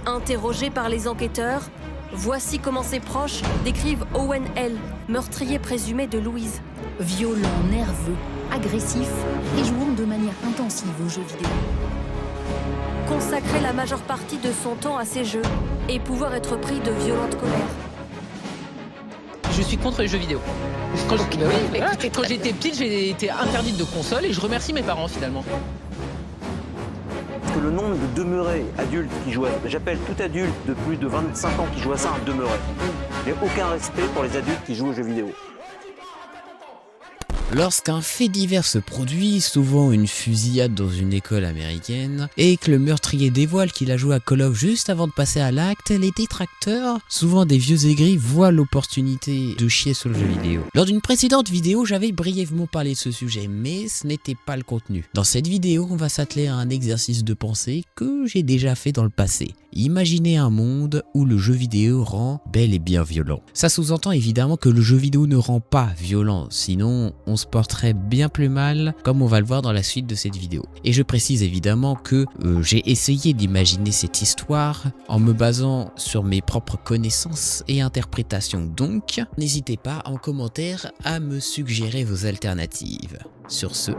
Interrogé par les enquêteurs, voici comment ses proches décrivent Owen L., meurtrier présumé de Louise. Violent, nerveux, agressif et jouant de manière intensive aux jeux vidéo. Consacrer la majeure partie de son temps à ces jeux et pouvoir être pris de violente colère. Je suis contre les jeux vidéo. Quand j'étais petite, j'ai été interdite de console et je remercie mes parents finalement. Que le nombre de demeurés adultes qui jouent j'appelle tout adulte de plus de 25 ans qui joue à ça un demeuré. J'ai aucun respect pour les adultes qui jouent aux jeux vidéo. Lorsqu'un fait divers se produit, souvent une fusillade dans une école américaine, et que le meurtrier dévoile qu'il a joué à Call of juste avant de passer à l'acte, les détracteurs, souvent des vieux aigris, voient l'opportunité de chier sur le jeu vidéo. Lors d'une précédente vidéo, j'avais brièvement parlé de ce sujet, mais ce n'était pas le contenu. Dans cette vidéo, on va s'atteler à un exercice de pensée que j'ai déjà fait dans le passé. Imaginez un monde où le jeu vidéo rend bel et bien violent. Ça sous-entend évidemment que le jeu vidéo ne rend pas violent, sinon on se porterait bien plus mal, comme on va le voir dans la suite de cette vidéo. Et je précise évidemment que j'ai essayé d'imaginer cette histoire en me basant sur mes propres connaissances et interprétations. Donc, n'hésitez pas en commentaire à me suggérer vos alternatives. Sur ce...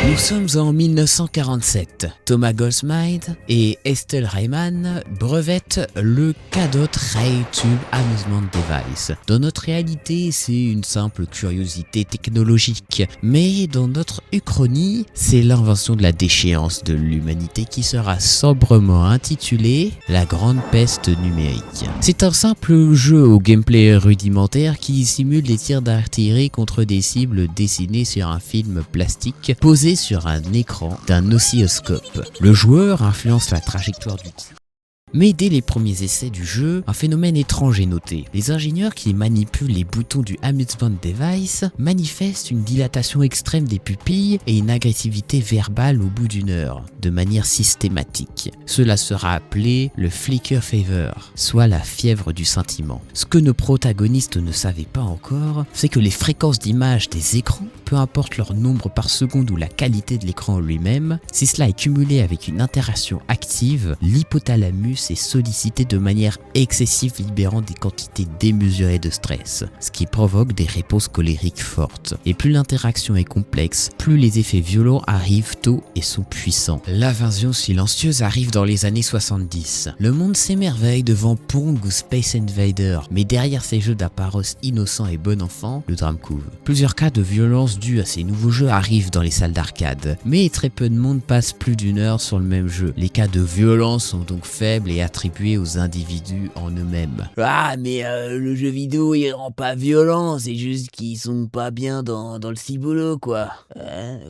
Nous sommes en 1947. Thomas Goldsmith et Estelle Reimann brevettent le Cadot Ray Tube Amusement Device. Dans notre réalité, c'est une simple curiosité technologique, mais dans notre uchronie, c'est l'invention de la déchéance de l'humanité qui sera sobrement intitulée La Grande Peste Numérique. C'est un simple jeu au gameplay rudimentaire qui simule des tirs d'artillerie contre des cibles dessinées sur un film plastique posé sur un écran d'un oscilloscope. Le joueur influence la trajectoire du tir. Mais dès les premiers essais du jeu, un phénomène étrange est noté. Les ingénieurs qui manipulent les boutons du Amusement Device manifestent une dilatation extrême des pupilles et une agressivité verbale au bout d'une heure, de manière systématique. Cela sera appelé le Flicker Fever, soit la fièvre du scintillement. Ce que nos protagonistes ne savaient pas encore, c'est que les fréquences d'image des écrans, peu importe leur nombre par seconde ou la qualité de l'écran lui-même, si cela est cumulé avec une interaction active, l'hypothalamus est sollicité de manière excessive, libérant des quantités démesurées de stress, ce qui provoque des réponses colériques fortes. Et plus l'interaction est complexe, plus les effets violents arrivent tôt et sont puissants. L'invasion silencieuse arrive dans les années 70. Le monde s'émerveille devant Pong ou Space Invader, mais derrière ces jeux d'apparence innocents et bon enfant, le drame couve. Plusieurs cas de violence dus à ces nouveaux jeux arrivent dans les salles d'arcade, mais très peu de monde passe plus d'une heure sur le même jeu. Les cas de violence sont donc faibles et attribués aux individus en eux-mêmes. Ah mais le jeu vidéo il rend pas violent, c'est juste qu'ils sont pas bien dans le ciboulot quoi.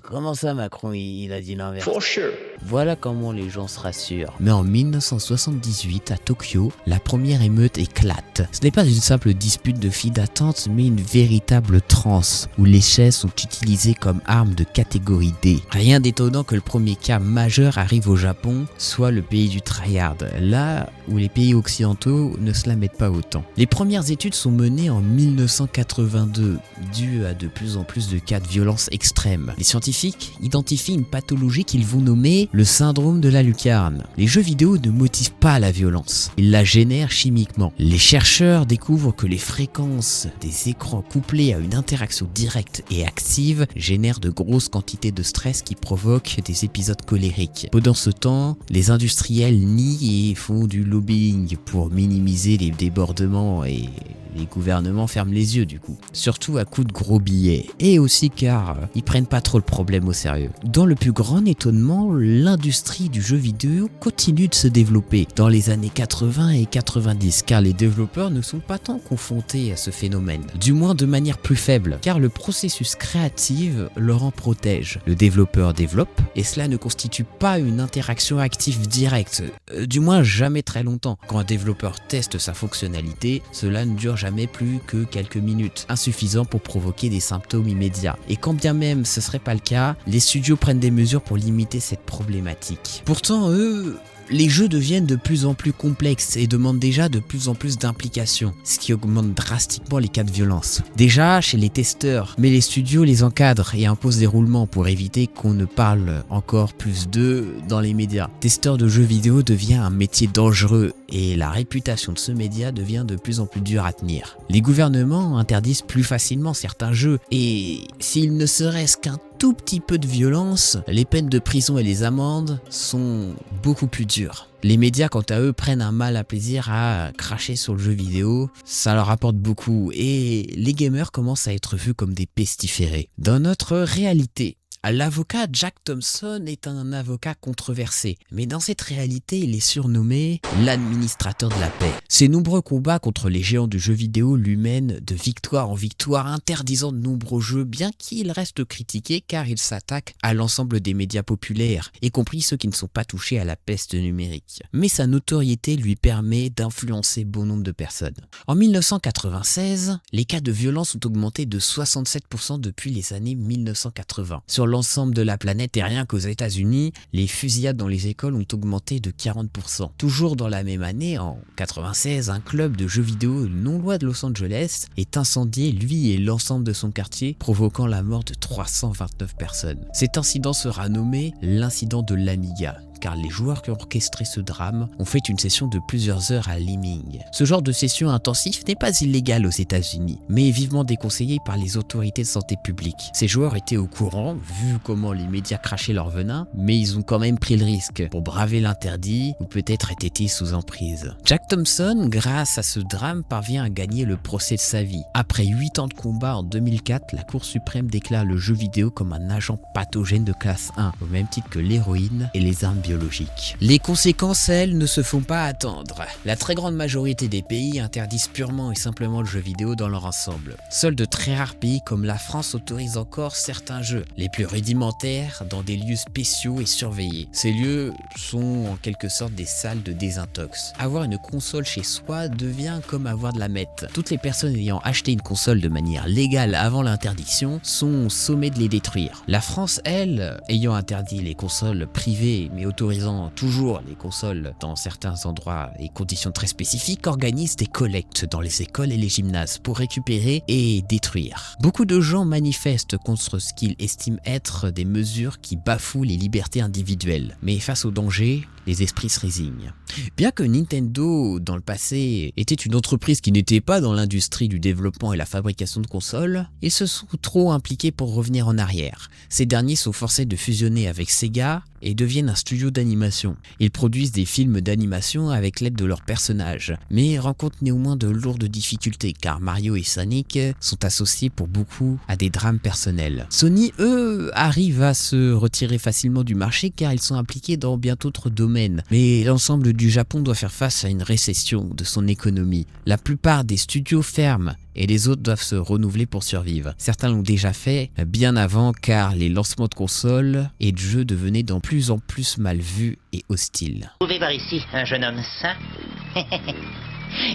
Comment ça Macron il a dit l'inverse? For sure. Voilà comment les gens se rassurent. Mais en 1978 à Tokyo, la première émeute éclate. Ce n'est pas une simple dispute de file d'attente mais une véritable transe où les chaises sont utilisées comme armes de catégorie D. Rien d'étonnant que le premier cas majeur arrive au Japon, soit le pays du tryhard. Là où les pays occidentaux ne se la mettent pas autant. Les premières études sont menées en 1982, dues à de plus en plus de cas de violence extrême. Les scientifiques identifient une pathologie qu'ils vont nommer le syndrome de la lucarne. Les jeux vidéo ne motivent pas la violence, ils la génèrent chimiquement. Les chercheurs découvrent que les fréquences des écrans couplées à une interaction directe et active génèrent de grosses quantités de stress qui provoquent des épisodes colériques. Pendant ce temps, les industriels nient et font du lobbying pour minimiser les débordements et les gouvernements ferment les yeux du coup. Surtout à coups de gros billets. Et aussi car ils prennent pas trop le problème au sérieux. Dans le plus grand étonnement, l'industrie du jeu vidéo continue de se développer dans les années 80 et 90 car les développeurs ne sont pas tant confrontés à ce phénomène. Du moins de manière plus faible car le processus créatif leur en protège. Le développeur développe et cela ne constitue pas une interaction active directe. Du moins jamais très longtemps. Quand un développeur teste sa fonctionnalité, cela ne dure jamais plus que quelques minutes, insuffisant pour provoquer des symptômes immédiats. Et quand bien même ce serait pas le cas, les studios prennent des mesures pour limiter cette problématique. Pourtant, eux, les jeux deviennent de plus en plus complexes et demandent déjà de plus en plus d'implication, ce qui augmente drastiquement les cas de violence. Déjà chez les testeurs, mais les studios les encadrent et imposent des roulements pour éviter qu'on ne parle encore plus d'eux dans les médias. Testeur de jeux vidéo devient un métier dangereux et la réputation de ce média devient de plus en plus dure à tenir. Les gouvernements interdisent plus facilement certains jeux et s'il ne serait-ce qu'un tout petit peu de violence, les peines de prison et les amendes sont beaucoup plus dures. Les médias, quant à eux, prennent un mal à plaisir à cracher sur le jeu vidéo, ça leur apporte beaucoup et les gamers commencent à être vus comme des pestiférés. Dans notre réalité, l'avocat Jack Thompson est un avocat controversé, mais dans cette réalité, il est surnommé l'administrateur de la paix. Ses nombreux combats contre les géants du jeu vidéo lui mènent de victoire en victoire, interdisant de nombreux jeux, bien qu'il reste critiqué car il s'attaque à l'ensemble des médias populaires, y compris ceux qui ne sont pas touchés à la peste numérique. Mais sa notoriété lui permet d'influencer bon nombre de personnes. En 1996, les cas de violence ont augmenté de 67% depuis les années 1980. Sur l'ensemble de la planète et rien qu'aux États-Unis, les fusillades dans les écoles ont augmenté de 40%. Toujours dans la même année, en 96, un club de jeux vidéo non loin de Los Angeles est incendié, lui et l'ensemble de son quartier, provoquant la mort de 329 personnes. Cet incident sera nommé l'incident de l'Amiga, car les joueurs qui ont orchestré ce drame ont fait une session de plusieurs heures à Lemming. Ce genre de session intensive n'est pas illégal aux États-Unis, mais est vivement déconseillé par les autorités de santé publique. Ces joueurs étaient au courant, vu comment les médias crachaient leur venin, mais ils ont quand même pris le risque pour braver l'interdit ou peut-être été sous emprise. Jack Thompson, grâce à ce drame, parvient à gagner le procès de sa vie. Après 8 ans de combat en 2004, la Cour suprême déclare le jeu vidéo comme un agent pathogène de classe 1, au même titre que l'héroïne et les armes biologiques. Les conséquences, elles, ne se font pas attendre. La très grande majorité des pays interdisent purement et simplement le jeu vidéo dans leur ensemble. Seuls de très rares pays comme la France autorisent encore certains jeux, les plus rudimentaires, dans des lieux spéciaux et surveillés. Ces lieux sont en quelque sorte des salles de désintox. Avoir une console chez soi devient comme avoir de la meth. Toutes les personnes ayant acheté une console de manière légale avant l'interdiction sont sommées de les détruire. La France, elle, ayant interdit les consoles privées mais autorisant toujours les consoles dans certains endroits et conditions très spécifiques, organise des collectes dans les écoles et les gymnases pour récupérer et détruire. Beaucoup de gens manifestent contre ce qu'ils estiment être des mesures qui bafouent les libertés individuelles. Mais face au danger, les esprits se résignent. Bien que Nintendo, dans le passé, était une entreprise qui n'était pas dans l'industrie du développement et la fabrication de consoles, ils se sont trop impliqués pour revenir en arrière. Ces derniers sont forcés de fusionner avec Sega et deviennent un studio d'animation. Ils produisent des films d'animation avec l'aide de leurs personnages, mais rencontrent néanmoins de lourdes difficultés car Mario et Sonic sont associés pour beaucoup à des drames personnels. Sony, eux, arrivent à se retirer facilement du marché car ils sont impliqués dans bien d'autres domaines, mais l'ensemble du Japon doit faire face à une récession de son économie. La plupart des studios ferment et les autres doivent se renouveler pour survivre. Certains l'ont déjà fait bien avant car les lancements de consoles et de jeux devenaient de plus en plus mal vus et hostiles. Vous pouvez voir ici un jeune homme sain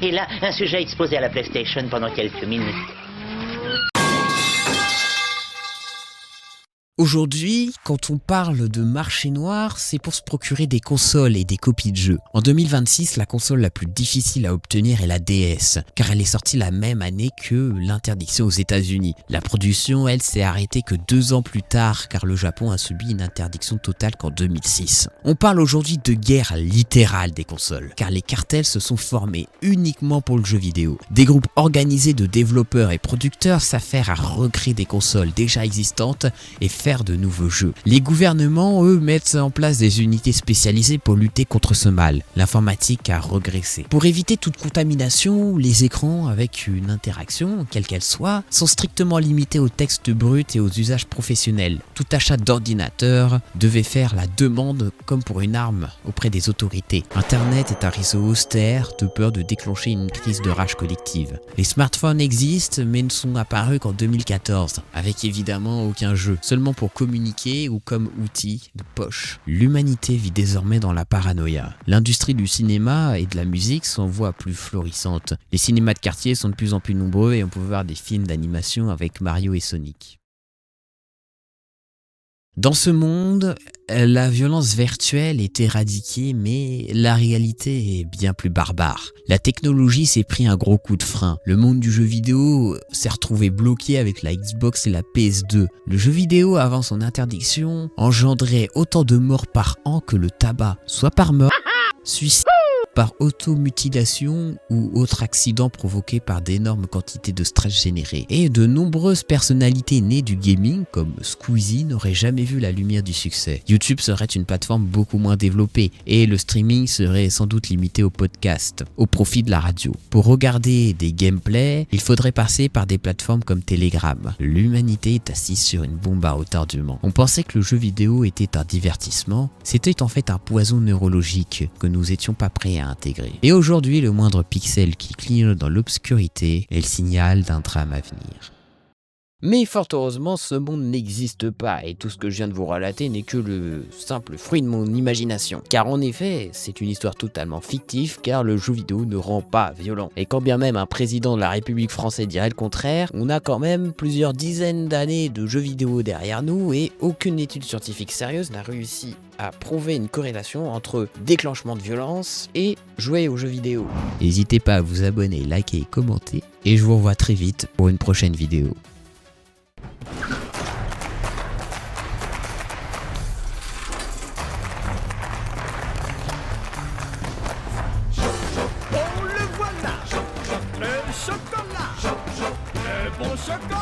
et là un sujet exposé à la PlayStation pendant quelques minutes. Aujourd'hui, quand on parle de marché noir, c'est pour se procurer des consoles et des copies de jeux. En 2026, la console la plus difficile à obtenir est la DS, car elle est sortie la même année que l'interdiction aux États-Unis. La production, elle, s'est arrêtée que 2 ans plus tard, car le Japon a subi une interdiction totale qu'en 2006. On parle aujourd'hui de guerre littérale des consoles, car les cartels se sont formés uniquement pour le jeu vidéo. Des groupes organisés de développeurs et producteurs s'affairent à recréer des consoles déjà existantes et faire de nouveaux jeux. Les gouvernements, eux, mettent en place des unités spécialisées pour lutter contre ce mal. L'informatique a régressé. Pour éviter toute contamination, les écrans avec une interaction, quelle qu'elle soit, sont strictement limités au texte brut et aux usages professionnels. Tout achat d'ordinateur devait faire la demande comme pour une arme auprès des autorités. Internet est un réseau austère de peur de déclencher une crise de rage collective. Les smartphones existent mais ne sont apparus qu'en 2014, avec évidemment aucun jeu, seulement pour communiquer ou comme outil de poche. L'humanité vit désormais dans la paranoïa. L'industrie du cinéma et de la musique s'en voit plus florissante. Les cinémas de quartier sont de plus en plus nombreux et on peut voir des films d'animation avec Mario et Sonic. Dans ce monde, la violence virtuelle est éradiquée, mais la réalité est bien plus barbare. La technologie s'est pris un gros coup de frein. Le monde du jeu vidéo s'est retrouvé bloqué avec la Xbox et la PS2. Le jeu vidéo, avant son interdiction, engendrait autant de morts par an que le tabac, soit par mort, suicide, par automutilation ou autre accident provoqué par d'énormes quantités de stress générés. Et de nombreuses personnalités nées du gaming, comme Squeezie, n'auraient jamais vu la lumière du succès. YouTube serait une plateforme beaucoup moins développée et le streaming serait sans doute limité au podcast, au profit de la radio. Pour regarder des gameplays, il faudrait passer par des plateformes comme Telegram. L'humanité est assise sur une bombe à retardement. On pensait que le jeu vidéo était un divertissement, c'était en fait un poison neurologique que nous étions pas prêts à intégrer. Et aujourd'hui, le moindre pixel qui clignote dans l'obscurité est le signal d'un drame à venir. Mais fort heureusement, ce monde n'existe pas et tout ce que je viens de vous relater n'est que le simple fruit de mon imagination. Car en effet, c'est une histoire totalement fictive car le jeu vidéo ne rend pas violent. Et quand bien même un président de la République française dirait le contraire, on a quand même plusieurs dizaines d'années de jeux vidéo derrière nous et aucune étude scientifique sérieuse n'a réussi à prouver une corrélation entre déclenchement de violence et jouer aux jeux vidéo. N'hésitez pas à vous abonner, liker et commenter et je vous revois très vite pour une prochaine vidéo. Oh, le voilà, le chocolat, le bon chocolat.